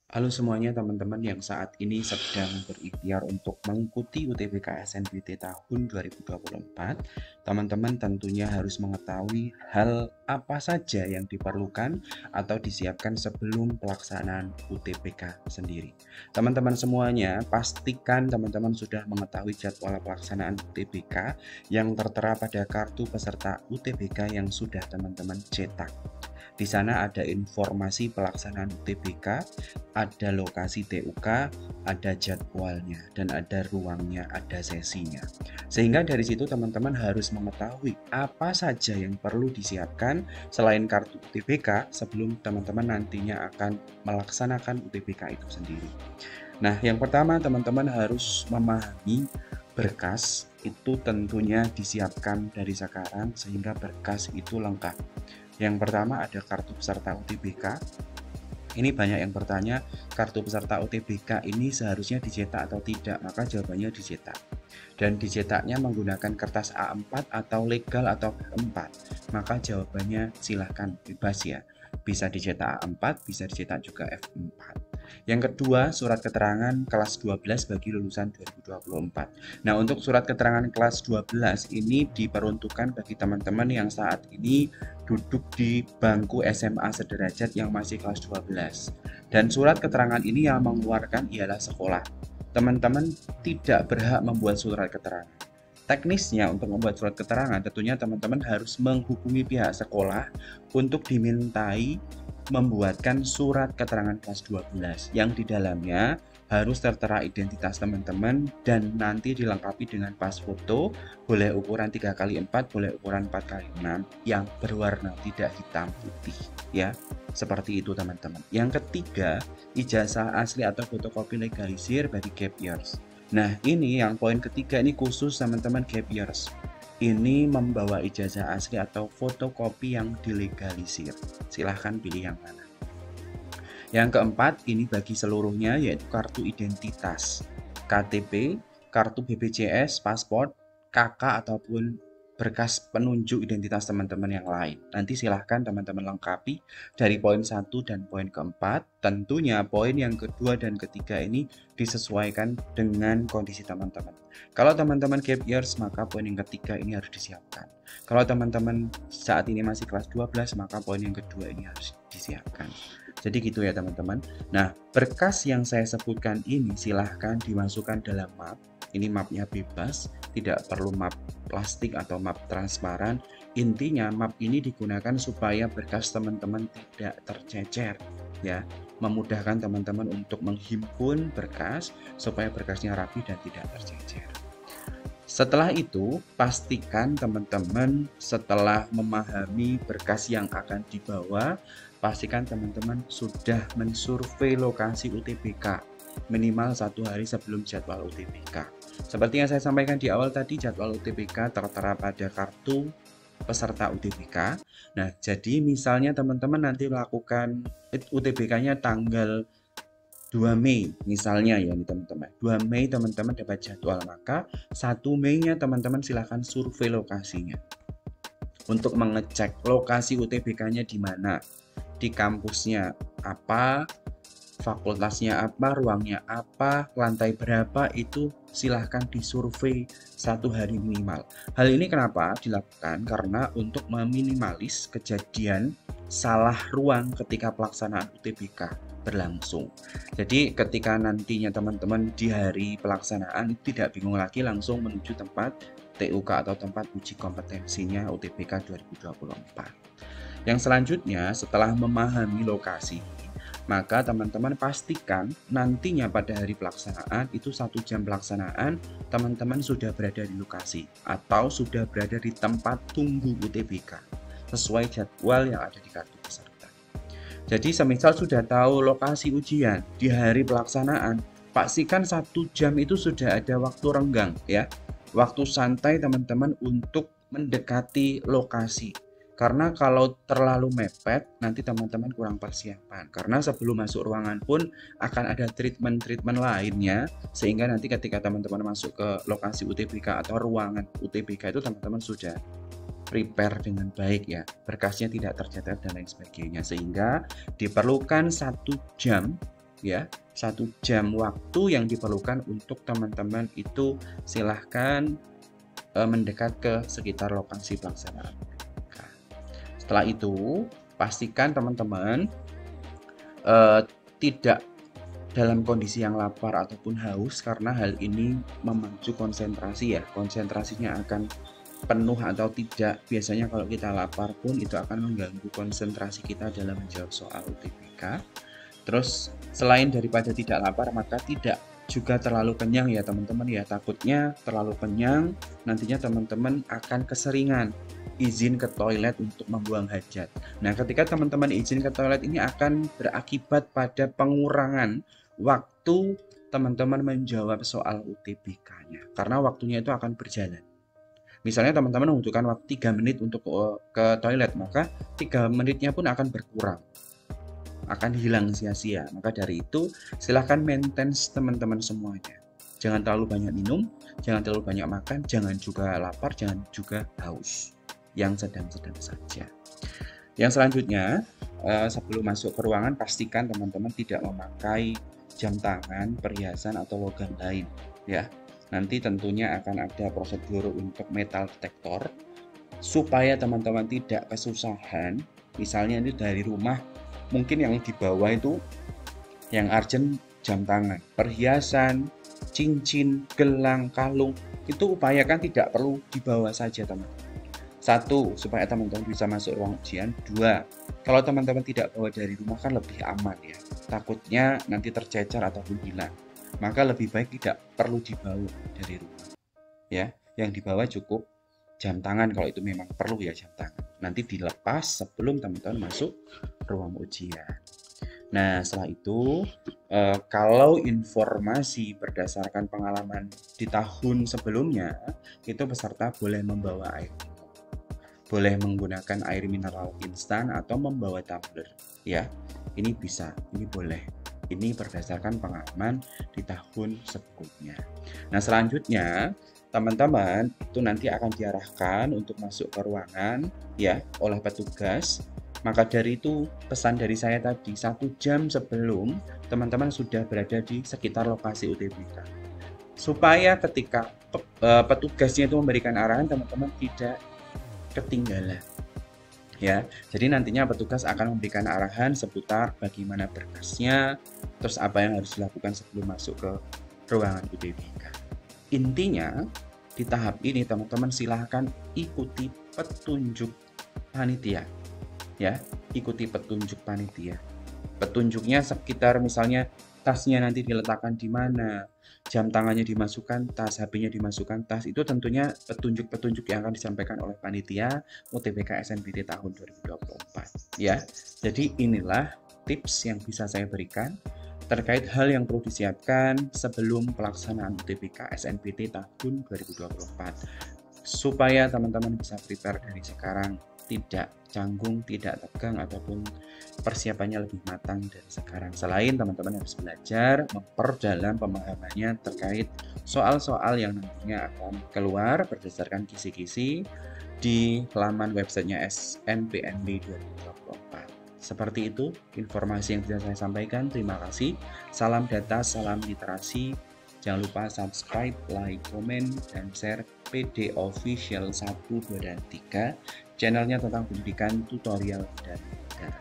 Halo semuanya teman-teman yang saat ini sedang berikhtiar untuk mengikuti UTBK SNBT tahun 2024. Teman-teman tentunya harus mengetahui hal apa saja yang diperlukan atau disiapkan sebelum pelaksanaan UTBK sendiri. Teman-teman semuanya pastikan teman-teman sudah mengetahui jadwal pelaksanaan UTBK yang tertera pada kartu peserta UTBK yang sudah teman-teman cetak. Di sana ada informasi pelaksanaan UTBK, ada lokasi TUK, ada jadwalnya, dan ada ruangnya, ada sesinya. Sehingga dari situ teman-teman harus mengetahui apa saja yang perlu disiapkan selain kartu UTBK sebelum teman-teman nantinya akan melaksanakan UTBK itu sendiri. Nah, yang pertama teman-teman harus memahami berkas itu tentunya disiapkan dari sekarang sehingga berkas itu lengkap. Yang pertama ada kartu peserta UTBK. Ini banyak yang bertanya, kartu peserta UTBK ini seharusnya dicetak atau tidak? Maka jawabannya dicetak. Dan dicetaknya menggunakan kertas A4 atau legal atau B4. Maka jawabannya silahkan bebas ya. Bisa dicetak A4, bisa dicetak juga F4. Yang kedua, surat keterangan kelas 12 bagi lulusan 2024. Nah, untuk surat keterangan kelas 12 ini diperuntukkan bagi teman-teman yang saat ini duduk di bangku SMA sederajat yang masih kelas 12. Dan surat keterangan ini yang mengeluarkan ialah sekolah. Teman-teman tidak berhak membuat surat keterangan. Teknisnya untuk membuat surat keterangan tentunya teman-teman harus menghubungi pihak sekolah untuk dimintai membuatkan surat keterangan kelas 12 yang di dalamnya harus tertera identitas teman-teman dan nanti dilengkapi dengan pas foto, boleh ukuran 3x4, boleh ukuran 4x6 yang berwarna tidak hitam putih ya. Seperti itu teman-teman. Yang ketiga, ijazah asli atau fotokopi legalisir bagi gap years. Nah, ini yang poin ketiga ini khusus teman-teman gap years. Ini membawa ijazah asli atau fotokopi yang dilegalisir. Silahkan pilih yang mana. Yang keempat, ini bagi seluruhnya yaitu kartu identitas, KTP, kartu BPJS, paspor, KK ataupun berkas penunjuk identitas teman-teman yang lain. Nanti silahkan teman-teman lengkapi dari poin 1 dan poin keempat. Tentunya poin yang kedua dan ketiga ini disesuaikan dengan kondisi teman-teman. Kalau teman-teman gap years, maka poin yang ketiga ini harus disiapkan. Kalau teman-teman saat ini masih kelas 12, maka poin yang kedua ini harus disiapkan. Jadi gitu ya teman-teman. Nah, berkas yang saya sebutkan ini silahkan dimasukkan dalam map. Ini mapnya bebas, tidak perlu map plastik atau map transparan. Intinya map ini digunakan supaya berkas teman-teman tidak tercecer ya. Memudahkan teman-teman untuk menghimpun berkas supaya berkasnya rapi dan tidak tercecer. Setelah itu, pastikan teman-teman setelah memahami berkas yang akan dibawa, pastikan teman-teman sudah mensurvei lokasi UTBK minimal 1 hari sebelum jadwal UTBK. Seperti yang saya sampaikan di awal tadi, jadwal UTBK tertera pada kartu peserta UTBK. Nah, jadi misalnya teman-teman nanti melakukan UTBK-nya tanggal 2 Mei misalnya ya nih teman-teman. 2 Mei teman-teman dapat jadwal, maka 1 Mei-nya teman-teman silahkan survei lokasinya. Untuk mengecek lokasi UTBK-nya di mana, di kampusnya apa, fakultasnya apa, ruangnya apa, lantai berapa, itu silahkan disurvei 1 hari minimal. Hal ini kenapa dilakukan? Karena untuk meminimalis kejadian salah ruang ketika pelaksanaan UTBK berlangsung. Jadi ketika nantinya teman-teman di hari pelaksanaan tidak bingung lagi langsung menuju tempat TUK atau tempat uji kompetensinya UTBK 2024. Yang selanjutnya, setelah memahami lokasi, maka teman-teman pastikan nantinya pada hari pelaksanaan itu 1 jam pelaksanaan teman-teman sudah berada di lokasi atau sudah berada di tempat tunggu UTBK sesuai jadwal yang ada di kartu peserta. Jadi semisal sudah tahu lokasi ujian di hari pelaksanaan, pastikan 1 jam itu sudah ada waktu renggang ya, waktu santai teman-teman untuk mendekati lokasi. Karena kalau terlalu mepet, nanti teman-teman kurang persiapan. Karena sebelum masuk ruangan pun akan ada treatment-treatment lainnya, sehingga nanti ketika teman-teman masuk ke lokasi UTBK atau ruangan UTBK itu teman-teman sudah prepare dengan baik ya, berkasnya tidak tercecer dan lain sebagainya, sehingga diperlukan 1 jam ya. 1 jam waktu yang diperlukan untuk teman-teman itu silahkan mendekat ke sekitar lokasi pelaksanaan UTBK. Setelah itu, pastikan teman-teman tidak dalam kondisi yang lapar ataupun haus, karena hal ini memacu konsentrasi ya. Konsentrasinya akan penuh atau tidak. Biasanya kalau kita lapar pun itu akan mengganggu konsentrasi kita dalam menjawab soal UTBK. Terus selain daripada tidak lapar, maka tidak juga terlalu kenyang ya teman-teman ya. Takutnya terlalu kenyang, nantinya teman-teman akan keseringan izin ke toilet untuk membuang hajat. Nah, ketika teman-teman izin ke toilet ini akan berakibat pada pengurangan waktu teman-teman menjawab soal UTBK-nya. Karena waktunya itu akan berjalan. Misalnya teman-teman membutuhkan waktu 3 menit untuk ke toilet, maka 3 menitnya pun akan berkurang. Akan hilang sia-sia. Maka dari itu, silahkan maintenance teman-teman semuanya. Jangan terlalu banyak minum, jangan terlalu banyak makan, jangan juga lapar, jangan juga haus. Yang sedang-sedang saja. Yang selanjutnya, sebelum masuk ke ruangan, pastikan teman-teman tidak memakai jam tangan, perhiasan, atau logam lain. Ya, nanti tentunya akan ada prosedur untuk metal detektor supaya teman-teman tidak kesusahan. Misalnya ini dari rumah, mungkin yang dibawa itu yang urgent jam tangan, perhiasan, cincin, gelang, kalung, itu upayakan tidak perlu dibawa saja teman-teman. 1, supaya teman-teman bisa masuk ruang ujian. 2, kalau teman-teman tidak bawa dari rumah kan lebih aman ya. Takutnya nanti tercecer ataupun hilang. Maka lebih baik tidak perlu dibawa dari rumah. Ya, yang dibawa cukup jam tangan kalau itu memang perlu ya jam tangan. Nanti dilepas sebelum teman-teman masuk ruang ujian. Nah, setelah itu, kalau informasi berdasarkan pengalaman di tahun sebelumnya, itu peserta boleh membawa air minum. Boleh menggunakan air mineral instan atau membawa tumbler. Ya, ini bisa, ini boleh. Ini berdasarkan pengalaman di tahun sebelumnya. Nah, selanjutnya, teman-teman itu nanti akan diarahkan untuk masuk ke ruangan ya oleh petugas. Maka dari itu pesan dari saya tadi, 1 jam sebelum teman-teman sudah berada di sekitar lokasi UTBK. Supaya ketika petugasnya itu memberikan arahan, teman-teman tidak ketinggalan. Ya, jadi nantinya petugas akan memberikan arahan seputar bagaimana berkasnya, terus apa yang harus dilakukan sebelum masuk ke ruangan UTBK. Intinya, di tahap ini teman-teman silahkan ikuti petunjuk panitia. Ya, ikuti petunjuk panitia. Petunjuknya sekitar misalnya tasnya nanti diletakkan di mana, jam tangannya dimasukkan tas, HP-nya dimasukkan tas, itu tentunya petunjuk-petunjuk yang akan disampaikan oleh panitia UTBK SNBT tahun 2024 ya. Jadi inilah tips yang bisa saya berikan terkait hal yang perlu disiapkan sebelum pelaksanaan UTBK SNBT tahun 2024 supaya teman-teman bisa prepare dari sekarang, tidak canggung, tidak tegang, ataupun persiapannya lebih matang dari sekarang. Selain teman-teman harus belajar memperdalam pemahamannya terkait soal-soal yang nantinya akan keluar berdasarkan kisi-kisi di laman websitenya SNPNB 2024. Seperti itu informasi yang bisa saya sampaikan. Terima kasih. Salam data, salam literasi. Jangan lupa subscribe, like, komen, dan share PD Official 1, 2, dan 3, channelnya tentang pendidikan, tutorial, dan negara.